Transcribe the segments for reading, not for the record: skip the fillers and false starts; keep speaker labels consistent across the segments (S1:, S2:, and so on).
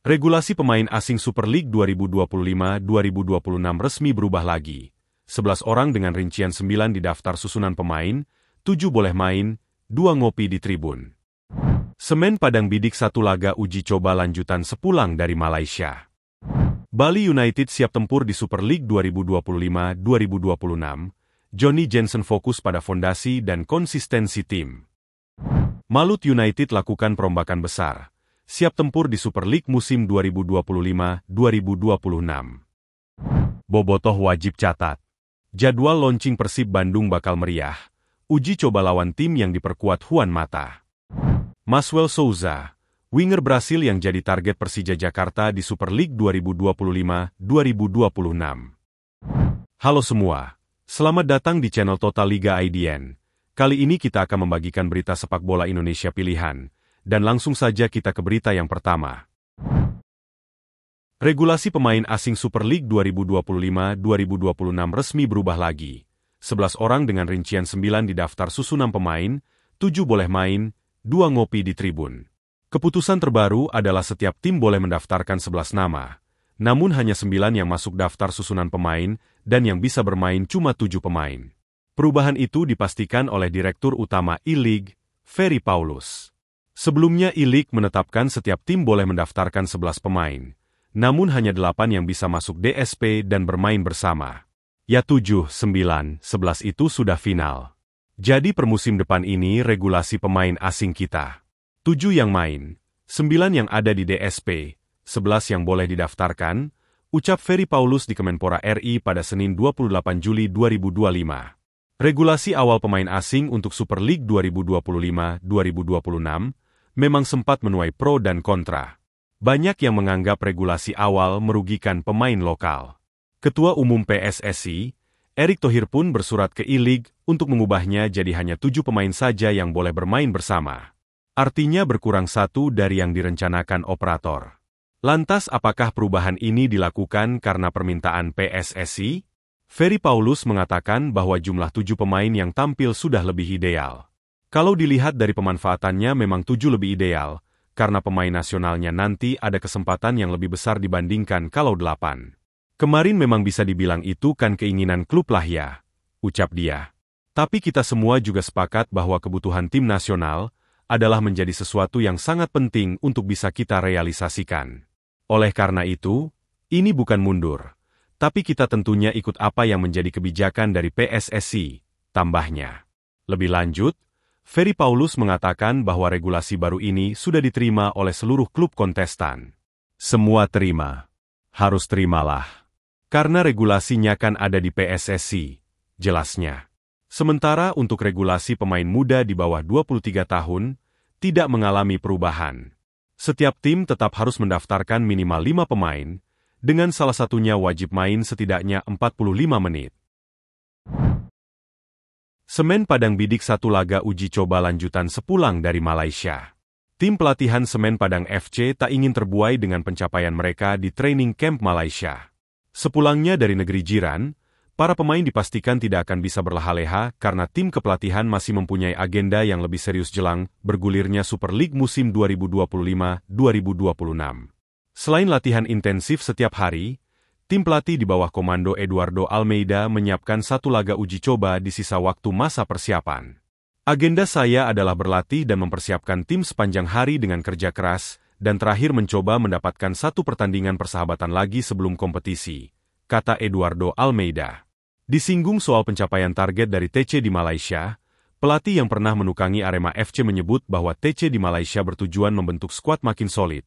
S1: Regulasi pemain asing Super League 2025-2026 resmi berubah lagi. 11 orang dengan rincian 9 di daftar susunan pemain, 7 boleh main, 2 ngopi di tribun. Semen Padang bidik 1 laga uji coba lanjutan sepulang dari Malaysia. Bali United siap tempur di Super League 2025-2026. Johnny Jensen fokus pada fondasi dan konsistensi tim. Malut United lakukan perombakan besar. Siap tempur di Super League musim 2025-2026. Bobotoh wajib catat. Jadwal launching Persib Bandung bakal meriah. Uji coba lawan tim yang diperkuat Juan Mata. Maswell Souza, winger Brasil yang jadi target Persija Jakarta di Super League 2025-2026. Halo semua, selamat datang di channel Total Liga IDN. Kali ini kita akan membagikan berita sepak bola Indonesia pilihan. Dan langsung saja kita ke berita yang pertama. Regulasi pemain asing Super League 2025-2026 resmi berubah lagi. 11 orang dengan rincian 9 di daftar susunan pemain, 7 boleh main, 2 ngopi di tribun. Keputusan terbaru adalah setiap tim boleh mendaftarkan 11 nama. Namun hanya 9 yang masuk daftar susunan pemain, dan yang bisa bermain cuma 7 pemain. Perubahan itu dipastikan oleh Direktur Utama E-League, Ferry Paulus. Sebelumnya E-League menetapkan setiap tim boleh mendaftarkan 11 pemain, namun hanya 8 yang bisa masuk DSP dan bermain bersama. Ya 7, 9, 11 itu sudah final. Jadi per musim depan ini regulasi pemain asing kita. 7 yang main, 9 yang ada di DSP, 11 yang boleh didaftarkan, ucap Ferry Paulus di Kemenpora RI pada Senin 28 Juli 2025. Regulasi awal pemain asing untuk Super League 2025-2026 memang sempat menuai pro dan kontra. Banyak yang menganggap regulasi awal merugikan pemain lokal. Ketua Umum PSSI, Erick Thohir pun bersurat ke E-League untuk mengubahnya jadi hanya 7 pemain saja yang boleh bermain bersama. Artinya berkurang 1 dari yang direncanakan operator. Lantas apakah perubahan ini dilakukan karena permintaan PSSI? Ferry Paulus mengatakan bahwa jumlah 7 pemain yang tampil sudah lebih ideal. Kalau dilihat dari pemanfaatannya memang 7 lebih ideal, karena pemain nasionalnya nanti ada kesempatan yang lebih besar dibandingkan kalau 8. Kemarin memang bisa dibilang itu kan keinginan klub lah ya, ucap dia. Tapi kita semua juga sepakat bahwa kebutuhan tim nasional adalah menjadi sesuatu yang sangat penting untuk bisa kita realisasikan. Oleh karena itu, ini bukan mundur, tapi kita tentunya ikut apa yang menjadi kebijakan dari PSSI, tambahnya. Lebih lanjut, Ferry Paulus mengatakan bahwa regulasi baru ini sudah diterima oleh seluruh klub kontestan. Semua terima. Harus terimalah. Karena regulasinya kan ada di PSSI, jelasnya. Sementara untuk regulasi pemain muda di bawah 23 tahun, tidak mengalami perubahan. Setiap tim tetap harus mendaftarkan minimal 5 pemain, dengan salah satunya wajib main setidaknya 45 menit. Semen Padang bidik 1 laga uji coba lanjutan sepulang dari Malaysia. Tim pelatihan Semen Padang FC tak ingin terbuai dengan pencapaian mereka di training camp Malaysia. Sepulangnya dari negeri jiran, para pemain dipastikan tidak akan bisa berleha-leha karena tim kepelatihan masih mempunyai agenda yang lebih serius jelang bergulirnya Super League musim 2025-2026. Selain latihan intensif setiap hari, tim pelatih di bawah komando Eduardo Almeida menyiapkan 1 laga uji coba di sisa waktu masa persiapan. Agenda saya adalah berlatih dan mempersiapkan tim sepanjang hari dengan kerja keras, dan terakhir mencoba mendapatkan 1 pertandingan persahabatan lagi sebelum kompetisi, kata Eduardo Almeida. Disinggung soal pencapaian target dari TC di Malaysia, pelatih yang pernah menukangi Arema FC menyebut bahwa TC di Malaysia bertujuan membentuk skuad makin solid,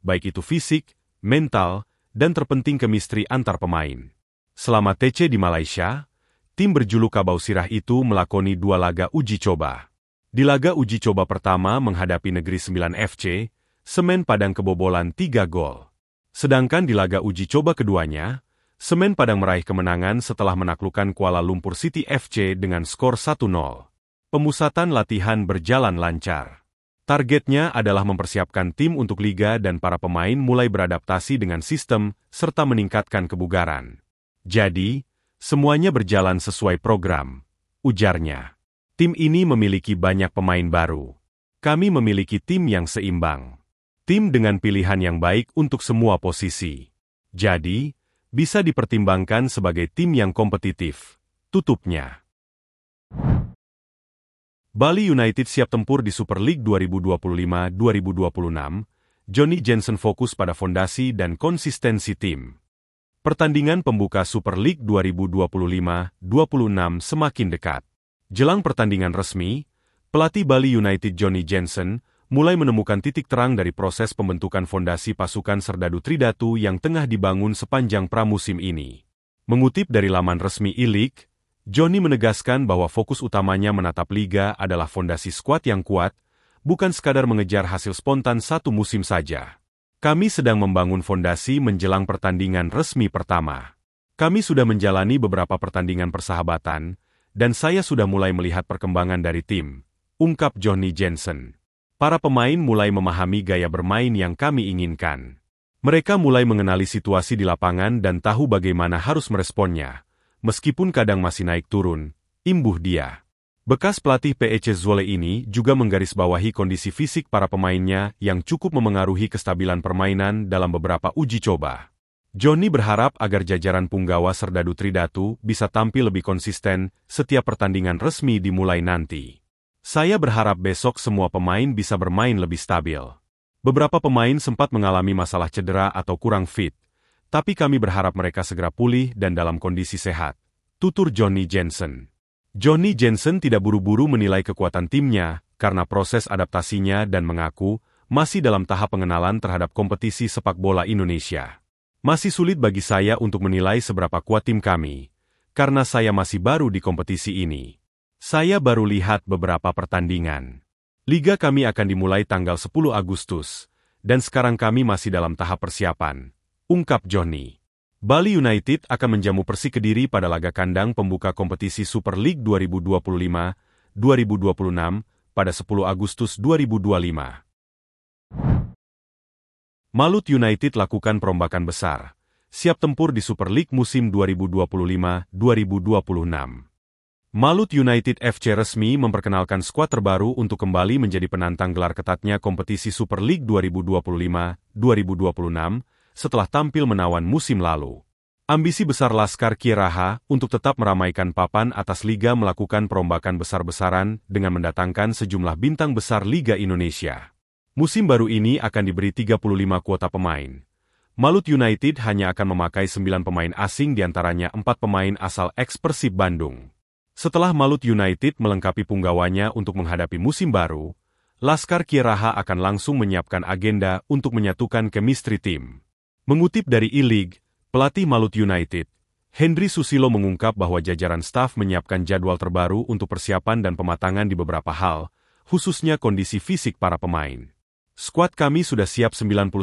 S1: baik itu fisik, mental, dan terpenting kemistri antar pemain. Selama TC di Malaysia, tim berjuluk Kabau Sirah itu melakoni 2 laga uji coba. Di laga uji coba pertama menghadapi Negeri 9 FC, Semen Padang kebobolan 3 gol. Sedangkan di laga uji coba keduanya, Semen Padang meraih kemenangan setelah menaklukkan Kuala Lumpur City FC dengan skor 1-0. Pemusatan latihan berjalan lancar. Targetnya adalah mempersiapkan tim untuk liga dan para pemain mulai beradaptasi dengan sistem, serta meningkatkan kebugaran. Jadi, semuanya berjalan sesuai program, ujarnya. Tim ini memiliki banyak pemain baru. Kami memiliki tim yang seimbang. Tim dengan pilihan yang baik untuk semua posisi. Jadi, bisa dipertimbangkan sebagai tim yang kompetitif. Tutupnya. Bali United siap tempur di Super League 2025-2026. Johnny Jensen fokus pada fondasi dan konsistensi tim. Pertandingan pembuka Super League 2025-26 semakin dekat. Jelang pertandingan resmi, pelatih Bali United Johnny Jensen mulai menemukan titik terang dari proses pembentukan fondasi pasukan Serdadu Tridatu yang tengah dibangun sepanjang pramusim ini. Mengutip dari laman resmi E-League, Johnny menegaskan bahwa fokus utamanya menatap liga adalah fondasi skuad yang kuat, bukan sekadar mengejar hasil spontan satu musim saja. Kami sedang membangun fondasi menjelang pertandingan resmi pertama. Kami sudah menjalani beberapa pertandingan persahabatan, dan saya sudah mulai melihat perkembangan dari tim, ungkap Johnny Jensen. Para pemain mulai memahami gaya bermain yang kami inginkan. Mereka mulai mengenali situasi di lapangan dan tahu bagaimana harus meresponnya, meskipun kadang masih naik turun, imbuh dia. Bekas pelatih PEC Zwolle ini juga menggarisbawahi kondisi fisik para pemainnya yang cukup memengaruhi kestabilan permainan dalam beberapa uji coba. Johnny berharap agar jajaran punggawa Serdadu Tridatu bisa tampil lebih konsisten setiap pertandingan resmi dimulai nanti. Saya berharap besok semua pemain bisa bermain lebih stabil. Beberapa pemain sempat mengalami masalah cedera atau kurang fit, tapi kami berharap mereka segera pulih dan dalam kondisi sehat, tutur Johnny Jensen. Johnny Jensen tidak buru-buru menilai kekuatan timnya karena proses adaptasinya dan mengaku masih dalam tahap pengenalan terhadap kompetisi sepak bola Indonesia. Masih sulit bagi saya untuk menilai seberapa kuat tim kami, karena saya masih baru di kompetisi ini. Saya baru lihat beberapa pertandingan. Liga kami akan dimulai tanggal 10 Agustus, dan sekarang kami masih dalam tahap persiapan, ungkap Johnny. Bali United akan menjamu Persik Kediri pada laga kandang pembuka kompetisi Super League 2025-2026 pada 10 Agustus 2025. Malut United lakukan perombakan besar, siap tempur di Super League musim 2025-2026. Malut United FC resmi memperkenalkan skuad terbaru untuk kembali menjadi penantang gelar ketatnya kompetisi Super League 2025-2026 setelah tampil menawan musim lalu. Ambisi besar Laskar Kieraha untuk tetap meramaikan papan atas liga melakukan perombakan besar-besaran dengan mendatangkan sejumlah bintang besar Liga Indonesia. Musim baru ini akan diberi 35 kuota pemain. Malut United hanya akan memakai 9 pemain asing diantaranya 4 pemain asal ex-Persib Bandung. Setelah Malut United melengkapi punggawanya untuk menghadapi musim baru, Laskar Kieraha akan langsung menyiapkan agenda untuk menyatukan chemistry tim. Mengutip dari E-League, pelatih Malut United, Hendry Susilo mengungkap bahwa jajaran staf menyiapkan jadwal terbaru untuk persiapan dan pematangan di beberapa hal, khususnya kondisi fisik para pemain. Skuad kami sudah siap 99%,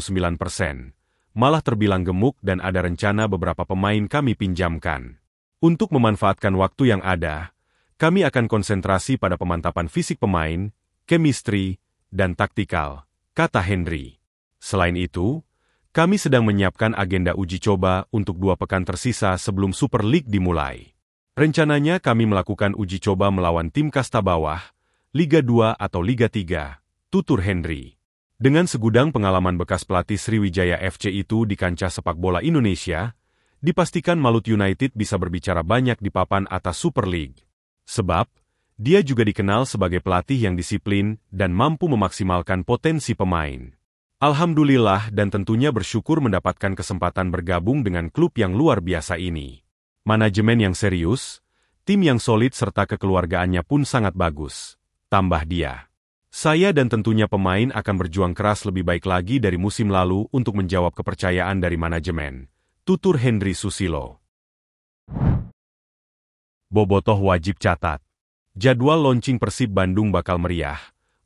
S1: malah terbilang gemuk dan ada rencana beberapa pemain kami pinjamkan. Untuk memanfaatkan waktu yang ada, kami akan konsentrasi pada pemantapan fisik pemain, chemistry, dan taktikal, kata Hendry. Selain itu, kami sedang menyiapkan agenda uji coba untuk 2 pekan tersisa sebelum Super League dimulai. Rencananya kami melakukan uji coba melawan tim kasta bawah, Liga 2 atau Liga 3, tutur Hendry. Dengan segudang pengalaman bekas pelatih Sriwijaya FC itu di kancah sepak bola Indonesia, dipastikan Malut United bisa berbicara banyak di papan atas Super League. Sebab, dia juga dikenal sebagai pelatih yang disiplin dan mampu memaksimalkan potensi pemain. Alhamdulillah dan tentunya bersyukur mendapatkan kesempatan bergabung dengan klub yang luar biasa ini. Manajemen yang serius, tim yang solid serta kekeluargaannya pun sangat bagus, tambah dia. Saya dan tentunya pemain akan berjuang keras lebih baik lagi dari musim lalu untuk menjawab kepercayaan dari manajemen, tutur Hendry Susilo. Bobotoh wajib catat. Jadwal launching Persib Bandung bakal meriah.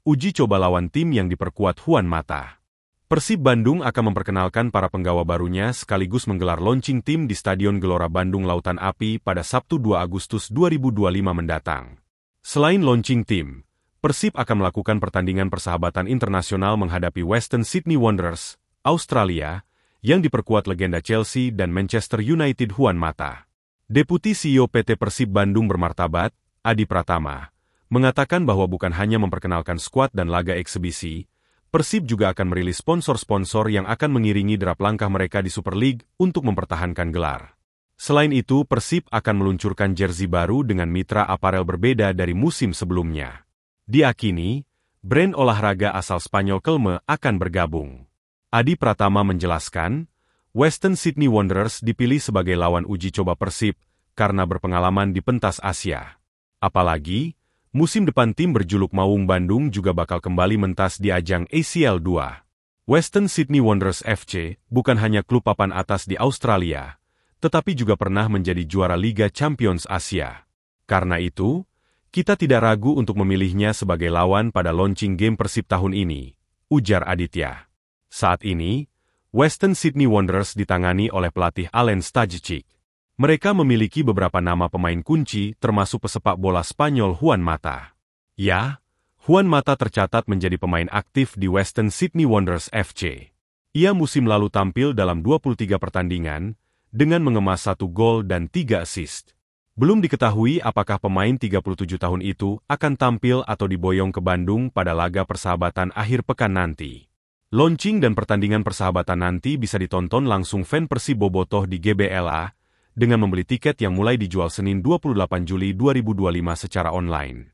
S1: Uji coba lawan tim yang diperkuat Juan Mata. Persib Bandung akan memperkenalkan para penggawa barunya sekaligus menggelar launching tim di Stadion Gelora Bandung Lautan Api pada Sabtu 2 Agustus 2025 mendatang. Selain launching tim, Persib akan melakukan pertandingan persahabatan internasional menghadapi Western Sydney Wanderers, Australia, yang diperkuat legenda Chelsea dan Manchester United Juan Mata. Deputi CEO PT Persib Bandung bermartabat, Adi Pratama, mengatakan bahwa bukan hanya memperkenalkan skuad dan laga eksibisi, Persib juga akan merilis sponsor-sponsor yang akan mengiringi derap langkah mereka di Super League untuk mempertahankan gelar. Selain itu, Persib akan meluncurkan jersey baru dengan mitra aparel berbeda dari musim sebelumnya. Diakini, brand olahraga asal Spanyol Kelme akan bergabung. Adi Pratama menjelaskan, Western Sydney Wanderers dipilih sebagai lawan uji coba Persib karena berpengalaman di pentas Asia. Apalagi, musim depan tim berjuluk Maung Bandung juga bakal kembali mentas di ajang ACL 2. Western Sydney Wanderers FC bukan hanya klub papan atas di Australia, tetapi juga pernah menjadi juara Liga Champions Asia. Karena itu, kita tidak ragu untuk memilihnya sebagai lawan pada launching game Persib tahun ini, ujar Aditya. Saat ini, Western Sydney Wanderers ditangani oleh pelatih Alen Stajcic. Mereka memiliki beberapa nama pemain kunci termasuk pesepak bola Spanyol Juan Mata. Ya, Juan Mata tercatat menjadi pemain aktif di Western Sydney Wanderers FC. Ia musim lalu tampil dalam 23 pertandingan, dengan mengemas 1 gol dan 3 assist. Belum diketahui apakah pemain 37 tahun itu akan tampil atau diboyong ke Bandung pada laga persahabatan akhir pekan nanti. Launching dan pertandingan persahabatan nanti bisa ditonton langsung fan Persib Bobotoh di GBLA, dengan membeli tiket yang mulai dijual Senin 28 Juli 2025 secara online.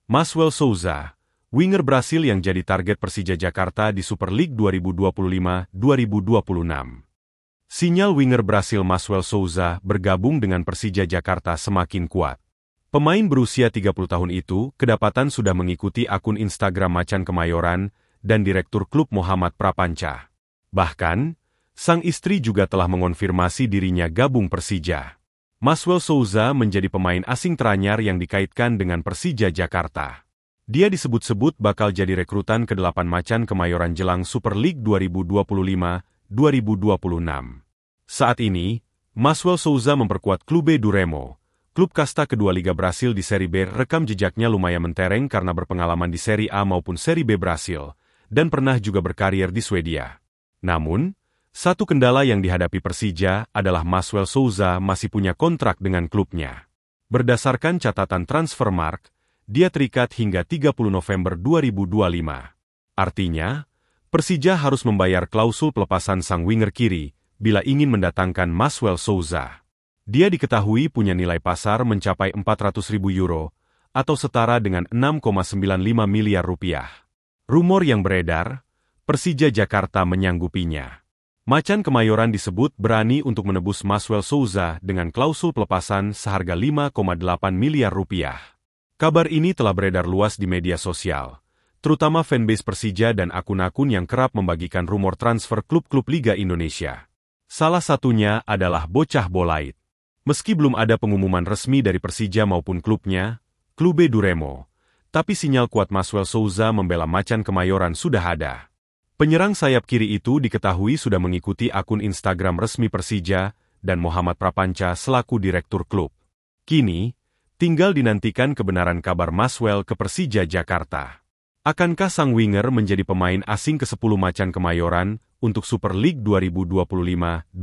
S1: Maswell Souza, winger Brasil yang jadi target Persija Jakarta di Super League 2025-2026. Sinyal winger Brasil Maswell Souza bergabung dengan Persija Jakarta semakin kuat. Pemain berusia 30 tahun itu kedapatan sudah mengikuti akun Instagram Macan Kemayoran dan Direktur Klub Muhammad Prapanca. Bahkan, sang istri juga telah mengonfirmasi dirinya gabung Persija. Maswell Souza menjadi pemain asing teranyar yang dikaitkan dengan Persija Jakarta. Dia disebut-sebut bakal jadi rekrutan ke-8 Macan Kemayoran jelang Super League 2025-2026. Saat ini, Maswell Souza memperkuat Clube do Remo, klub kasta kedua Liga Brasil di Seri B. Rekam jejaknya lumayan mentereng karena berpengalaman di Seri A maupun Seri B Brasil, dan pernah juga berkarier di Swedia. Namun, satu kendala yang dihadapi Persija adalah Maswell Souza masih punya kontrak dengan klubnya. Berdasarkan catatan Transfermarkt, dia terikat hingga 30 November 2025. Artinya, Persija harus membayar klausul pelepasan sang winger kiri bila ingin mendatangkan Maswell Souza. Dia diketahui punya nilai pasar mencapai 400.000 euro, atau setara dengan 6,95 miliar rupiah. Rumor yang beredar, Persija Jakarta menyanggupinya. Macan Kemayoran disebut berani untuk menebus Maswell Souza dengan klausul pelepasan seharga 5,8 miliar rupiah. Kabar ini telah beredar luas di media sosial, terutama fanbase Persija dan akun-akun yang kerap membagikan rumor transfer klub-klub Liga Indonesia. Salah satunya adalah Bocah Bolait. Meski belum ada pengumuman resmi dari Persija maupun klubnya, Clube do Remo, tapi sinyal kuat Maswell Souza membela Macan Kemayoran sudah ada. Penyerang sayap kiri itu diketahui sudah mengikuti akun Instagram resmi Persija dan Muhammad Prapanca selaku direktur klub. Kini, tinggal dinantikan kebenaran kabar Maswell ke Persija Jakarta. Akankah sang winger menjadi pemain asing ke-10 Macan Kemayoran untuk Super League 2025-2026?